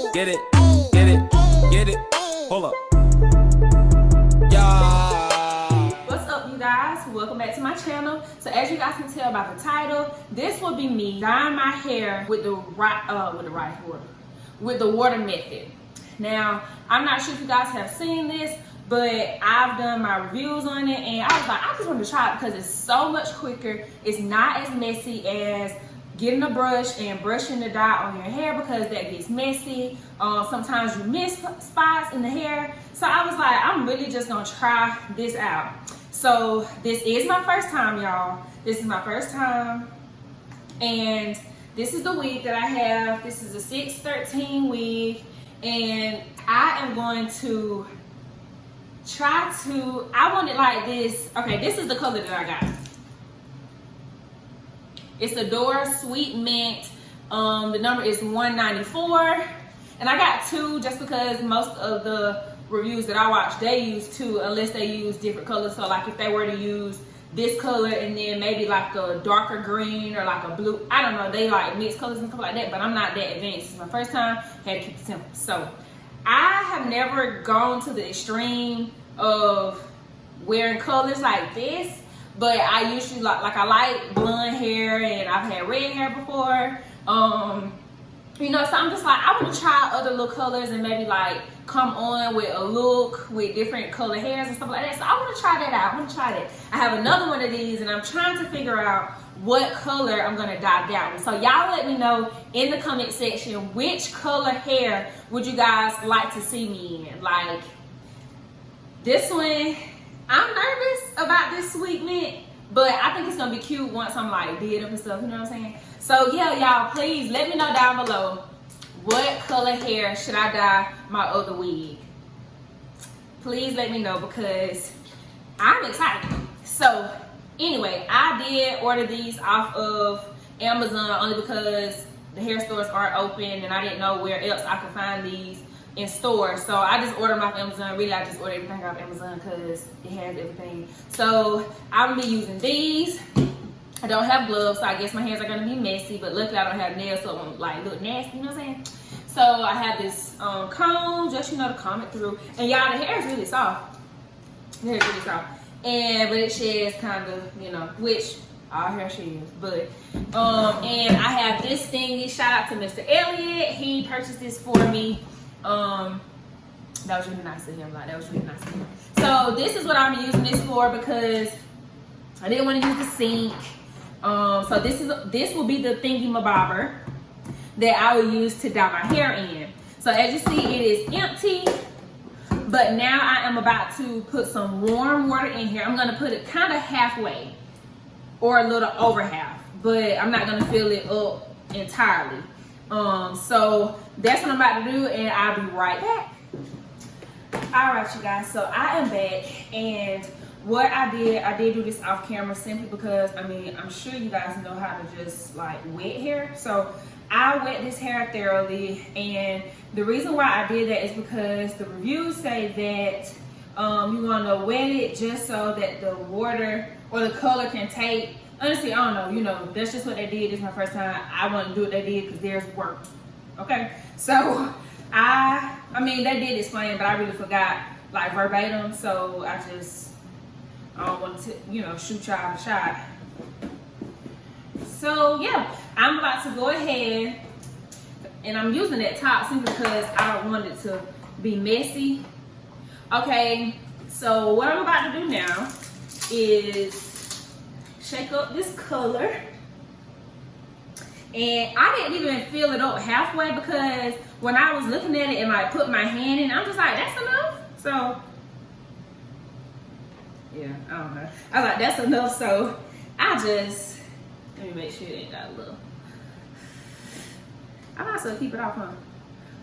Get it, get it, get it. Hold up. Yeah. What's up, you guys? Welcome back to my channel. So as you guys can tell by the title, this will be me dyeing my hair with the water method. Now, I'm not sure if you guys have seen this, but I've done my reviews on it, and I was like, I just wanted to try it because it's so much quicker. It's not as messy as getting a brush and brushing the dye on your hair, because that gets messy. Sometimes you miss spots in the hair. So I was like, I'm really just gonna try this out. So this is my first time, y'all. This is my first time. And this is the wig that I have. This is a 613 wig. And I am going to I want it like this. Okay, this is the color that I got. It's the Dora Sweet Mint. The number is 194. And I got two just because most of the reviews that I watch, they use two unless they use different colors. So like if they were to use this color and then maybe like a darker green or like a blue, I don't know, they like mix colors and stuff like that, but I'm not that advanced. It's my first time, had to keep it simple. So I have never gone to the extreme of wearing colors like this. But I usually I like blonde hair, and I've had red hair before. You know, so I'm just like, I want to try other little colors and maybe like come on with a look with different color hairs and stuff like that. So I want to try that out. I want to try that. I have another one of these, and I'm trying to figure out what color I'm gonna dye down with. So y'all let me know in the comment section which color hair would you guys like to see me in. Like this one, I'm nervous about this sweet mint, but I think it's gonna be cute once I'm like did up and stuff, you know what I'm saying? So yeah, y'all, please let me know down below what color hair should I dye my other wig. Please let me know because I'm excited. So anyway, I did order these off of Amazon only because the hair stores aren't open and I didn't know where else I could find these in stores. So I just ordered them off Amazon. Really, I just ordered everything off Amazon because it has everything. So I'm gonna be using these. I don't have gloves, so I guess my hands are gonna be messy, but luckily I don't have nails, so it won't like look nasty, you know what I'm saying? So I have this comb, just, you know, to comb it through. And y'all, the hair is really soft. The hair is really soft. But it sheds kind of, you know, which all hair sheds. But and I have this thingy. Shout out to Mr. Elliott. He purchased this for me. That was really nice of him. Like, that was really nice of him. So this is what I'm using this for because I didn't want to use the sink. So this will be the thingy-mabobber that I will use to dye my hair in. So as you see, it is empty. But now I am about to put some warm water in here. I'm gonna put it kind of halfway or a little over half, but I'm not gonna fill it up entirely. So that's what I'm about to do, and I'll be right back. All right, you guys, so I am back, and what I did do this off camera simply because, I mean, I'm sure you guys know how to just like wet hair. So I wet this hair thoroughly, and the reason why I did that is because the reviews say that you want to wet it just so that the water or the color can take. Honestly, I don't know, you know, that's just what they did. This is my first time. I want to do what they did because theirs worked. Okay, so I mean, they did explain, but I really forgot like verbatim, so I don't want to, you know, shoot y'all the shot. So yeah, I'm about to go ahead, and I'm using that top simply because I don't want it to be messy. Okay, so what I'm about to do now is shake up this color. And I didn't even fill it up halfway because when I was looking at it and like put my hand in, I'm just like, that's enough. So yeah, I don't know. I was like, that's enough. So let me make sure it ain't got a little. I might as well keep it off, huh?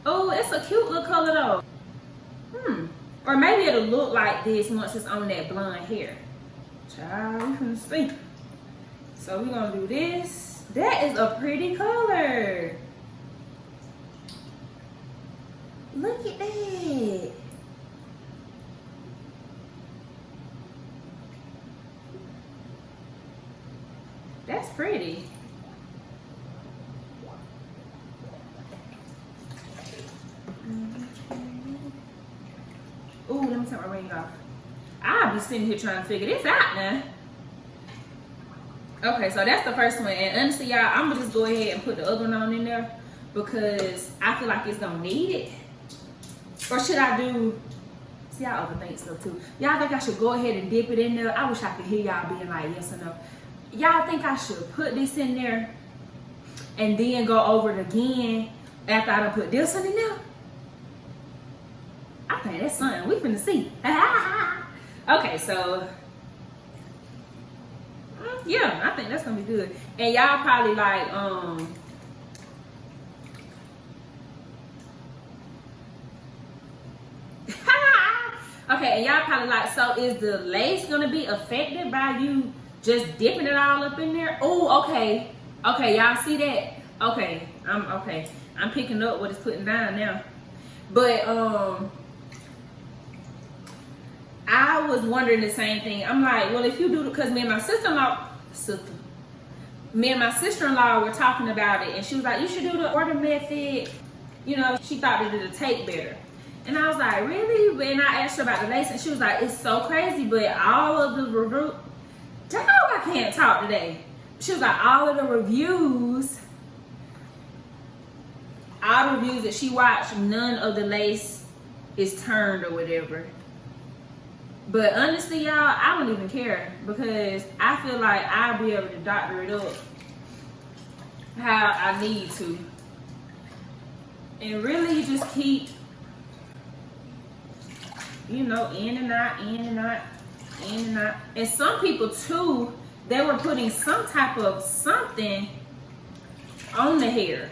Oh, it's a cute little color though. Or maybe it'll look like this once it's on that blonde hair. Child, we can see. So we're gonna do this. That is a pretty color. Look at that. That's pretty. be sitting here trying to figure this out now. Okay, so that's the first one. And honestly, y'all, I'm gonna just go ahead and put the other one on in there because I feel like it's gonna need it. Or should I do, see, I overthink stuff too. Y'all think I should go ahead and dip it in there? I wish I could hear y'all being like yes or no. Y'all think I should put this in there and then go over it again after I done put this one in there? I think that's something we finna see. Okay, so yeah, I think that's gonna be good. And y'all probably like, okay, and y'all probably like, so is the lace gonna be affected by you just dipping it all up in there? Oh, okay. Okay, y'all see that? Okay, I'm picking up what it's putting down now. But I was wondering the same thing. I'm like, well, if you do, because me and my sister-in-law were talking about it, and she was like, you should do the order method. You know, she thought that it'd take better. And I was like, really? And I asked her about the lace, and she was like, it's so crazy, but all of the reviews, dang, I can't talk today. She was like, all the reviews that she watched, none of the lace is turned or whatever. But honestly, y'all, I don't even care because I feel like I'll be able to doctor it up how I need to. And really just keep, you know, in and out, in and out, in and out. And some people too, they were putting some type of something on the hair.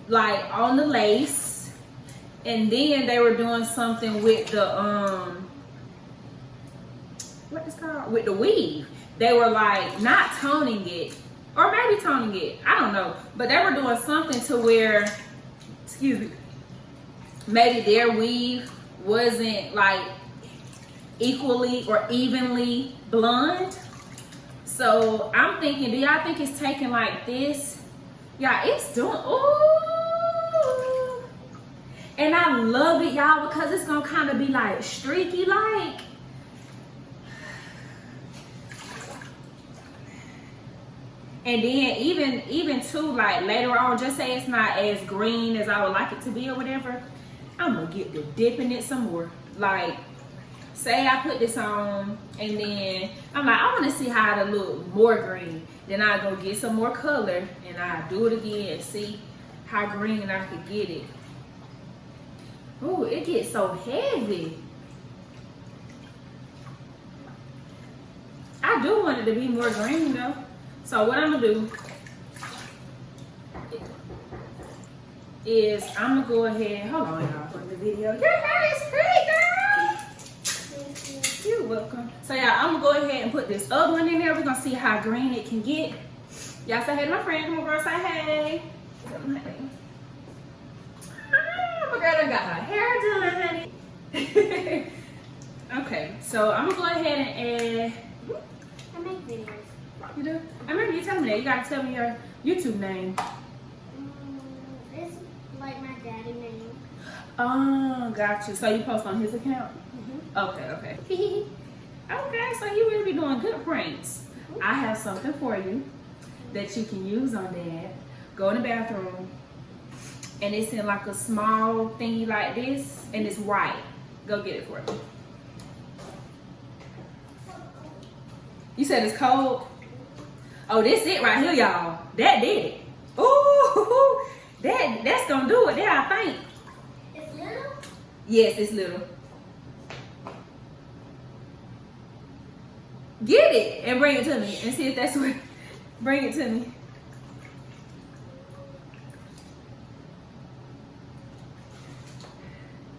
Like on the lace. And then they were doing something with the what is called? With the weave. They were like not toning it. Or maybe toning it. I don't know. But they were doing something to where, excuse me, maybe their weave wasn't like equally or evenly blonde. So I'm thinking, do y'all think it's taking like this? Yeah, it's doing, ooh. And I love it, y'all, because it's gonna kind of be like streaky like. And then even too, like later on, just say it's not as green as I would like it to be or whatever, I'm gonna get to dipping it some more. Like, say I put this on and then I'm like, I wanna see how it'll look more green. Then I go get some more color and I do it again and see how green I could get it. Ooh, it gets so heavy. I do want it to be more green though. So what I'm gonna do is I'm gonna go ahead, hold on y'all for the video. Your hair is pretty, girl. You're welcome. So yeah, I'm gonna go ahead and put this other one in there. We're gonna see how green it can get. Y'all say hey to my friend. Come on, girl, say hey. My girl done got her hair done, honey. Okay, so I'm gonna go ahead and add. I make videos. You do? I remember you telling me that. You gotta tell me your YouTube name. It's like my daddy name. Oh, gotcha. So you post on his account? Mm-hmm. Okay. Okay, so you really be doing good pranks. I have something for you that you can use on Dad. Go in the bathroom, and it's in like a small thingy like this, and it's white. Go get it for me. You said it's cold? Oh, this it right here, y'all. That did it. Ooh, that's gonna do it there, I think. It's little? Yes, it's little. Get it and bring it to me and see if that's what. Bring it to me.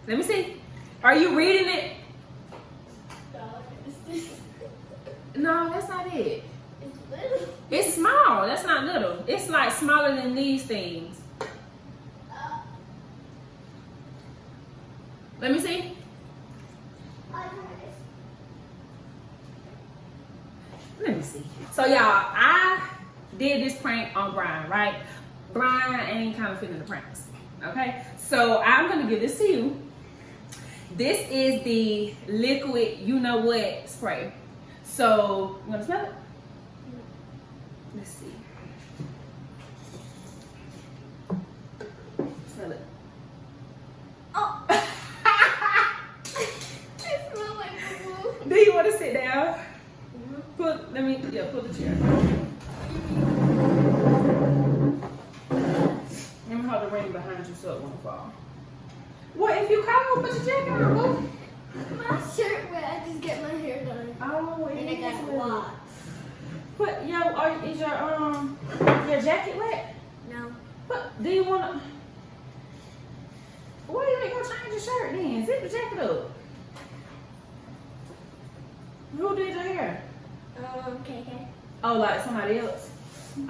Let me see. Are you reading it? No, that's not it. It's little. It's small. That's not little. It's like smaller than these things. Let me see. Let me see. So y'all, I did this prank on Brian, right? Brian ain't kind of feeling the pranks. Okay? So I'm gonna give this to you. This is the liquid, you know what, spray. So, you want to smell it? Let's see. Smell it. Oh. It smells like boo. Do you want to sit down? Pull the chair. Let me hold the ring behind you so it won't fall. What, if you cold, put your jacket on, boo. My shirt wet. I just get my hair done. Oh, And I got a lot. Put is your jacket wet? No. Do you wanna? Why you ain't gonna change your shirt then? Zip the jacket up. Who did your hair? KK. Oh, like somebody else?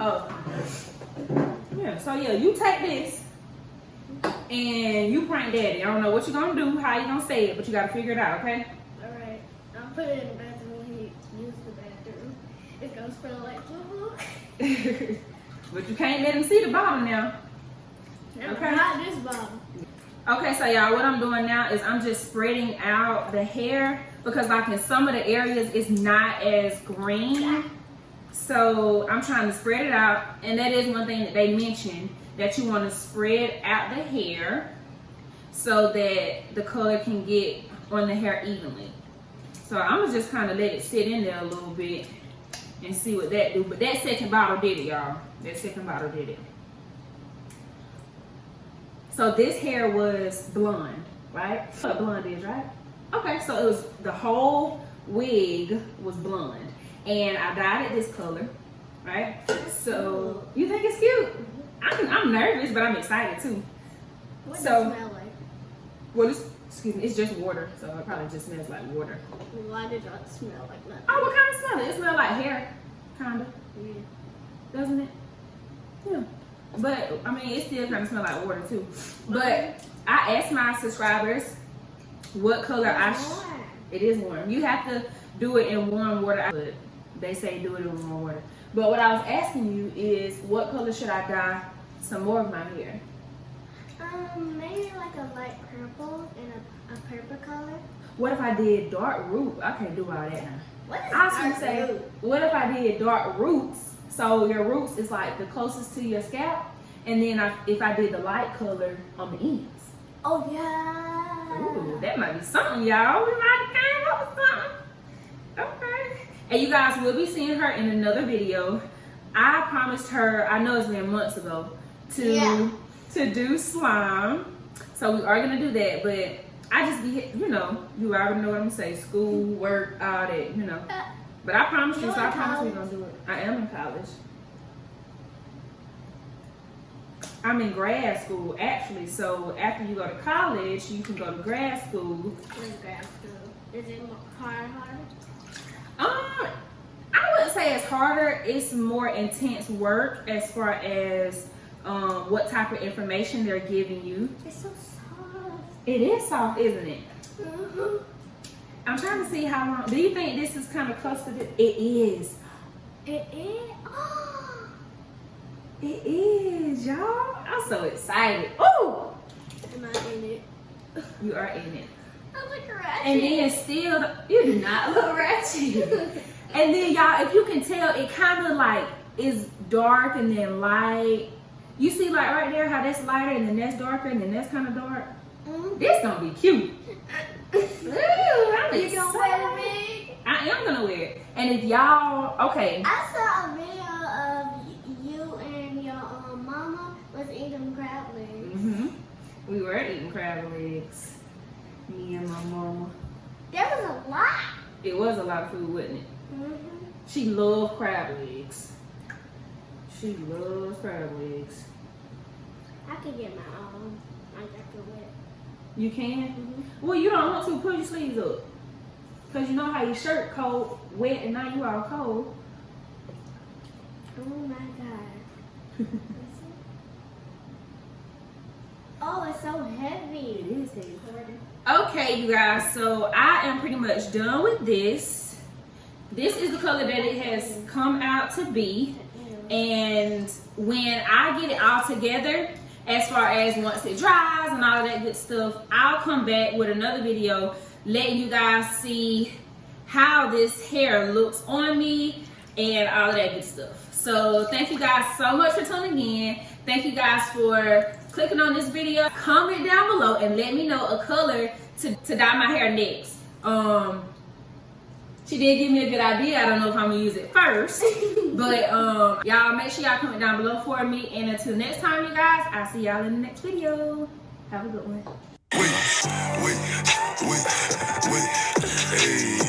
Oh. Yeah, so yeah, you take this and you prank daddy. I don't know what you're gonna do, how you gonna say it, but you gotta figure it out, okay? Alright. I'll put it in the bathroom when he uses the bathroom. It's gonna smell like boo. But you can't let him see the bottom now. Okay. Not this bottom. Okay, so y'all, what I'm doing now is I'm just spreading out the hair because like in some of the areas it's not as green. So I'm trying to spread it out, and that is one thing that they mentioned, that you want to spread out the hair so that the color can get on the hair evenly. So I'm gonna just kind of let it sit in there a little bit and see what that do. But that second bottle did it, y'all. That second bottle did it. So this hair was blonde, right? That's what blonde is, right? Okay, so it was, the whole wig was blonde. And I dyed it this color, right? So, you think it's cute? I'm nervous, but I'm excited too. What So, does it smell like? Well, excuse me, it's just water, so it probably just smells like water. Why did it smell like that? Oh, what kind of smell? It smells like hair, kinda. Yeah. Doesn't it? Yeah. But, I mean, it still kind of smells like water too. But I asked my subscribers what color it is warm. You have to do it in warm water. But they say do it in warm water. But what I was asking you is, what color should I dye some more of my hair? Maybe like a light purple and a purple color. What if I did dark root? I can't do all that now. What is I was gonna dark say, root? what if I did dark roots? So your roots is like the closest to your scalp, and then if I did the light color on the ends. Oh yeah. Ooh, that might be something, y'all. We might came up with something. Okay. And you guys will be seeing her in another video. I promised her, I know it's been months ago, to do slime. So we are gonna do that, but I just be, you already know what I'm gonna say, school, work, all that, But I promise you, so I promise we're gonna do it. I am in college. I'm in grad school, actually. So after you go to college, you can go to grad school. What is grad school? Is it harder? I wouldn't say it's harder. It's more intense work as far as what type of information they're giving you. It's so soft. It is soft, isn't it? Mm-hmm. I'm trying to see how long. Do you think this is kind of close to this? It is. It is? It is, y'all. I'm so excited. Ooh! Am I in it? You are in it. I look ratchet. And then still, you do not look ratchet. And then y'all, if you can tell, it kind of like is dark and then light. You see like right there how that's lighter and then that's darker and then that's kind of dark? Mm-hmm. This gonna be cute. Ooh, I'm You gonna excited. wear me? I am gonna wear it. And if y'all, okay. I saw a video of you and your mama was eating crab legs. We were eating crab legs. Me and my mama. There was a lot. It was a lot of food, wasn't it? She loved crab legs. She loves crab legs. I could get my own. I could wet. You can? Well, you don't want to. Pull your sleeves up. Because you know how your shirt cold, wet, and now you all cold. Oh my god. Oh, it's so heavy. It is heavy. Okay, you guys. So I am pretty much done with this. This is the color that it has come out to be. And when I get it all together, as far as once it dries and all of that good stuff, I'll come back with another video letting you guys see how this hair looks on me and all of that good stuff. So thank you guys so much for tuning in. Thank you guys for clicking on this video. Comment down below and let me know a color to dye my hair next. She did give me a good idea. I don't know if I'm gonna use it first, but y'all make sure y'all comment down below for me. And until next time, you guys, I'll see y'all in the next video. Have a good one. Hey.